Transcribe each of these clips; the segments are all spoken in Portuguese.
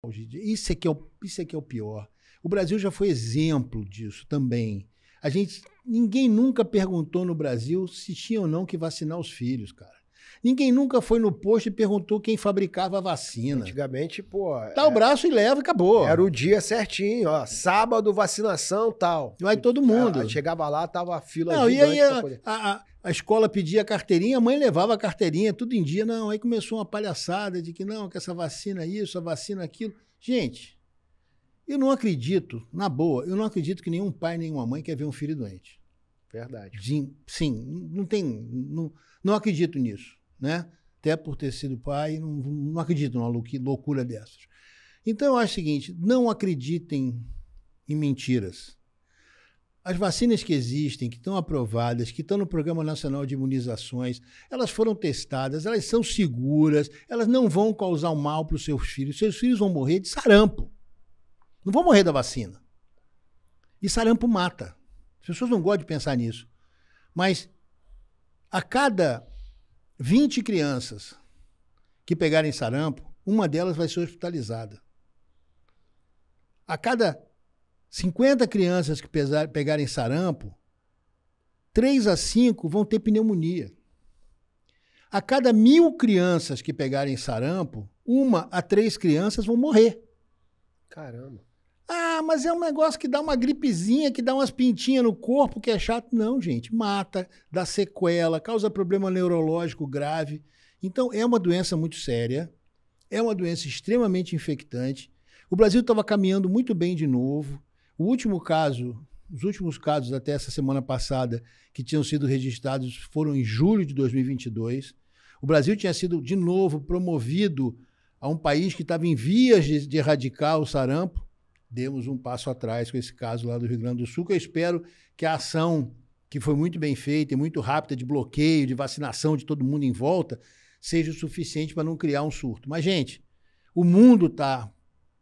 hoje em dia. Isso é que é o pior. O Brasil já foi exemplo disso também. Ninguém nunca perguntou no Brasil se tinha ou não que vacinar os filhos, cara. Ninguém nunca foi no posto e perguntou quem fabricava a vacina. Antigamente, pô... Dá o braço e leva e acabou. Era o dia certinho, ó. Sábado, vacinação, tal. Vai todo mundo. Chegava lá, tava a fila não, gigante. E aí a escola pedia a carteirinha, a mãe levava a carteirinha, tudo em dia. Não, aí começou uma palhaçada de que não, que essa vacina isso, a vacina aquilo. Gente, eu não acredito, na boa, eu não acredito que nenhum pai, nenhuma mãe quer ver um filho doente. Verdade. Sim, não acredito nisso, né? Até por ter sido pai, não acredito numa loucura dessas. Então eu acho o seguinte, não acreditem em mentiras. As vacinas que existem, que estão aprovadas, que estão no Programa Nacional de Imunizações, elas foram testadas, elas são seguras, elas não vão causar mal para os seus filhos. Seus filhos vão morrer de sarampo. Não vão morrer da vacina. E sarampo mata. As pessoas não gostam de pensar nisso. Mas a cada 20 crianças que pegarem sarampo, uma delas vai ser hospitalizada. A cada 50 crianças que pegarem sarampo, 3 a 5 vão ter pneumonia. A cada 1.000 crianças que pegarem sarampo, 1 a 3 crianças vão morrer. Caramba. Ah, mas é um negócio que dá uma gripezinha, que dá umas pintinhas no corpo, que é chato. Não, gente, mata, dá sequela, causa problema neurológico grave. Então, é uma doença muito séria, é uma doença extremamente infectante. O Brasil estava caminhando muito bem de novo. Os últimos casos até essa semana passada que tinham sido registrados foram em julho de 2022. O Brasil tinha sido, de novo, promovido a um país que estava em vias de erradicar o sarampo. Demos um passo atrás com esse caso lá do Rio Grande do Sul, que eu espero que a ação, que foi muito bem feita e muito rápida, de bloqueio, de vacinação de todo mundo em volta, seja o suficiente para não criar um surto. Mas, gente, o mundo está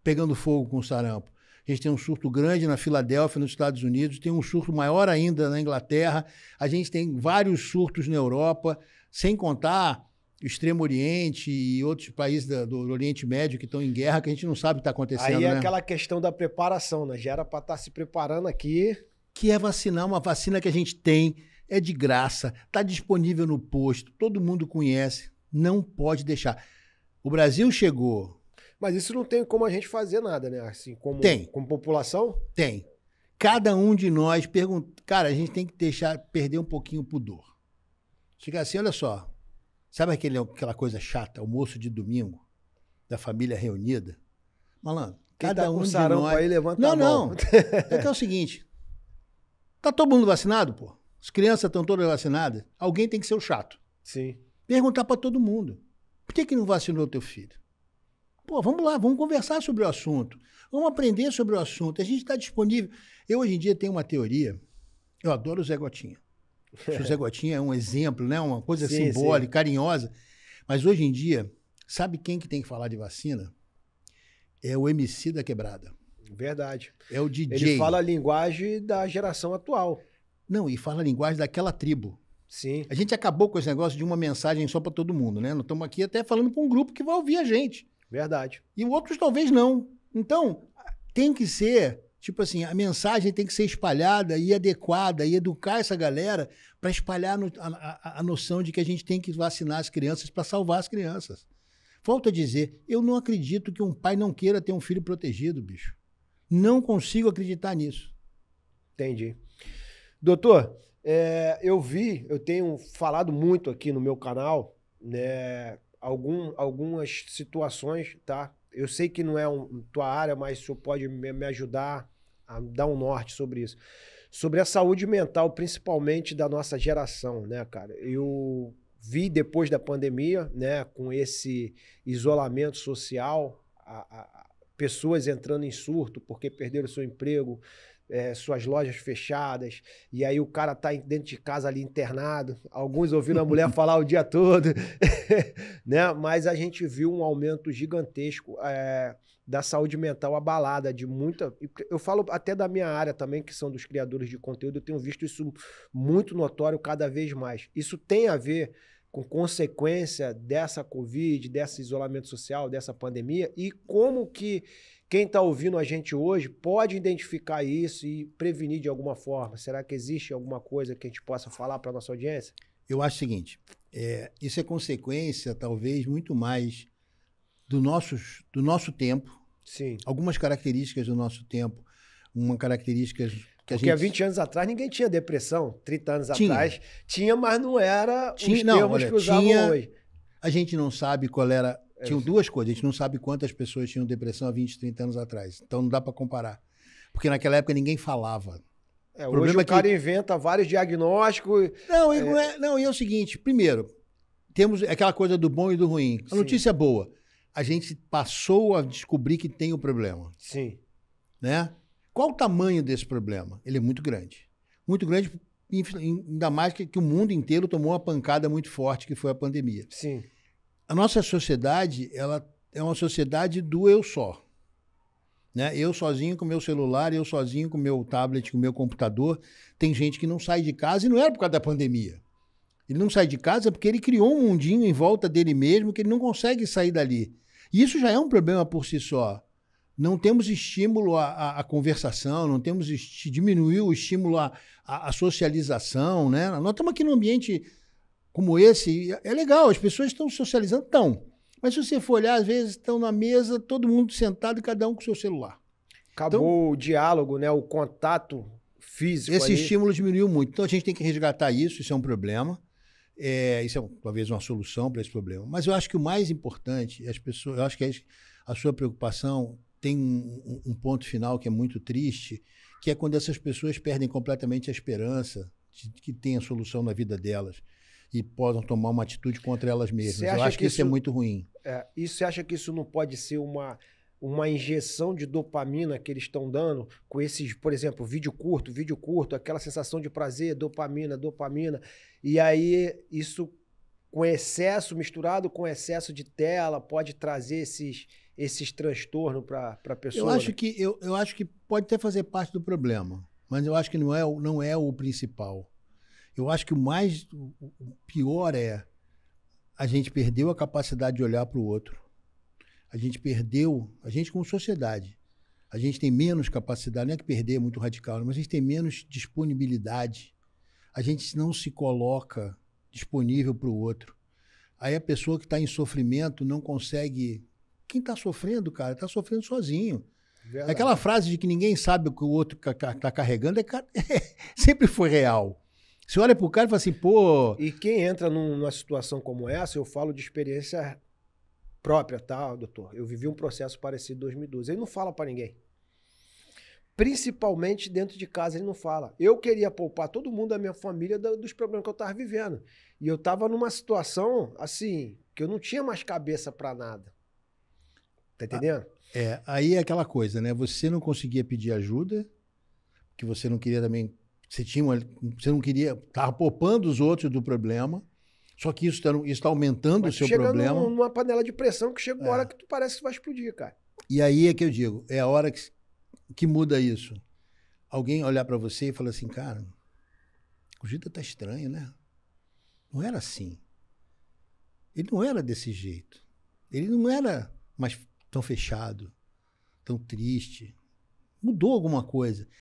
pegando fogo com o sarampo. A gente tem um surto grande na Filadélfia, nos Estados Unidos, tem um surto maior ainda na Inglaterra, a gente tem vários surtos na Europa, sem contar o Extremo Oriente e outros países do Oriente Médio que estão em guerra, que a gente não sabe o que está acontecendo. Aí é né? aquela questão da preparação, né? Já era para estar se preparando aqui. Que é vacinar, uma vacina que a gente tem, é de graça, está disponível no posto, todo mundo conhece, não pode deixar. O Brasil chegou... Mas isso não tem como a gente fazer nada, né? Assim, como população? Tem. Cada um de nós pergunta... Cara, a gente tem que perder um pouquinho o pudor. Chega assim, olha só, sabe aquela coisa chata, almoço de domingo, da família reunida? Malandro, cada um de nós... Aí, levanta a mão. Não. É o seguinte, tá todo mundo vacinado, pô? As crianças estão todas vacinadas? Alguém tem que ser o chato. Sim. Perguntar para todo mundo. Por que não vacinou o teu filho? Pô, vamos lá, vamos conversar sobre o assunto. Vamos aprender sobre o assunto. A gente está disponível. Eu, hoje em dia, tenho uma teoria. Eu adoro o Zé Gotinha. O Zé Gotinha é um exemplo, né? Uma coisa simbólica, carinhosa. Mas, hoje em dia, sabe quem que tem que falar de vacina? É o MC da Quebrada. Verdade. É o DJ. Ele fala a linguagem da geração atual. Não, e fala a linguagem daquela tribo. Sim. A gente acabou com esse negócio de uma mensagem só para todo mundo, né? Nós estamos aqui até falando com um grupo que vai ouvir a gente. Verdade. E outros talvez não. Então, tem que ser, tipo assim, a mensagem tem que ser espalhada e adequada e educar essa galera para espalhar a noção de que a gente tem que vacinar as crianças para salvar as crianças. Volto a dizer, eu não acredito que um pai não queira ter um filho protegido, bicho. Não consigo acreditar nisso. Entendi. Doutor, eu tenho falado muito aqui no meu canal, né, algumas situações, tá? Eu sei que não é tua área, mas o senhor pode me ajudar a dar um norte sobre isso. Sobre a saúde mental, principalmente da nossa geração, né, cara? Eu vi depois da pandemia, né, com esse isolamento social, pessoas entrando em surto porque perderam seu emprego, suas lojas fechadas, e aí o cara tá dentro de casa ali internado, alguns ouvindo a mulher falar o dia todo, né? Mas a gente viu um aumento gigantesco da saúde mental abalada, de muita... Eu falo até da minha área também, que são dos criadores de conteúdo, eu tenho visto isso muito notório cada vez mais. Isso tem a ver com consequência dessa Covid, desse isolamento social, dessa pandemia, e como que quem está ouvindo a gente hoje pode identificar isso e prevenir de alguma forma? Será que existe alguma coisa que a gente possa falar para a nossa audiência? Eu acho o seguinte, isso é consequência, talvez, muito mais do nosso tempo. Sim. Algumas características do nosso tempo, uma característica que Porque há 20 anos atrás ninguém tinha depressão. 30 anos Tinha. atrás tinha, mas não era os termos olha, que usavam hoje. A gente não sabe qual era... Tinham duas coisas. A gente não sabe quantas pessoas tinham depressão há 20, 30 anos atrás. Então não dá para comparar. Porque naquela época ninguém falava. Hoje o cara inventa vários diagnósticos. Não, e é o seguinte. Primeiro, temos aquela coisa do bom e do ruim. A notícia boa. A gente passou a descobrir que tem o problema. Sim. Né? Qual o tamanho desse problema? Ele é muito grande. Muito grande, ainda mais que o mundo inteiro tomou uma pancada muito forte, que foi a pandemia. Sim. A nossa sociedade, ela é uma sociedade do eu só. Né? Eu sozinho com o meu celular, eu sozinho com o meu tablet, com o meu computador. Tem gente que não sai de casa e não era por causa da pandemia. Ele não sai de casa porque ele criou um mundinho em volta dele mesmo que ele não consegue sair dali. E isso já é um problema por si só. Não temos estímulo à conversação, não temos diminuiu o estímulo à socialização. Né? Nós estamos aqui num ambiente como esse, é legal, as pessoas estão socializando, estão. Mas se você for olhar, às vezes estão na mesa, todo mundo sentado e cada um com o seu celular. Acabou então, o diálogo, né? O contato físico. Esse estímulo diminuiu muito. Então a gente tem que resgatar isso é um problema. Isso é talvez uma solução para esse problema. Mas eu acho que o mais importante, as pessoas, eu acho que a sua preocupação tem um ponto final que é muito triste, que é quando essas pessoas perdem completamente a esperança de que tenha solução na vida delas e possam tomar uma atitude contra elas mesmas. Eu acho que isso é muito ruim. E você acha que isso não pode ser uma injeção de dopamina que eles estão dando com esses, por exemplo, vídeo curto, aquela sensação de prazer, dopamina, e aí isso com excesso, misturado com excesso de tela, pode trazer esses transtornos para a pessoa? Eu acho que pode até fazer parte do problema, mas eu acho que não é o principal. Eu acho que o pior é a gente perdeu a capacidade de olhar para o outro. A gente como sociedade, a gente tem menos capacidade, não é que perder é muito radical, mas a gente tem menos disponibilidade. A gente não se coloca disponível para o outro. Aí a pessoa que está em sofrimento não consegue... Quem está sofrendo, cara, está sofrendo sozinho. Verdade. Aquela frase de que ninguém sabe o que o outro está carregando sempre foi real. Você olha pro cara e fala assim, pô... E quem entra numa situação como essa, eu falo de experiência própria, tá, doutor? Eu vivi um processo parecido em 2012. Ele não fala para ninguém. Principalmente dentro de casa, ele não fala. Eu queria poupar todo mundo da minha família dos problemas que eu tava vivendo. E eu tava numa situação, assim, que eu não tinha mais cabeça para nada. Tá entendendo? Aí é aquela coisa, né? Você não conseguia pedir ajuda, que você não queria também... Você não queria... Estava poupando os outros do problema, só que isso está aumentando o seu problema. Chega numa panela de pressão que chega uma hora que tu parece que vai explodir, cara. E aí é que eu digo, é a hora que muda isso. Alguém olhar para você e falar assim, cara, o Gita tá estranho, né? Não era assim. Ele não era desse jeito. Ele não era mais tão fechado, tão triste. Mudou alguma coisa.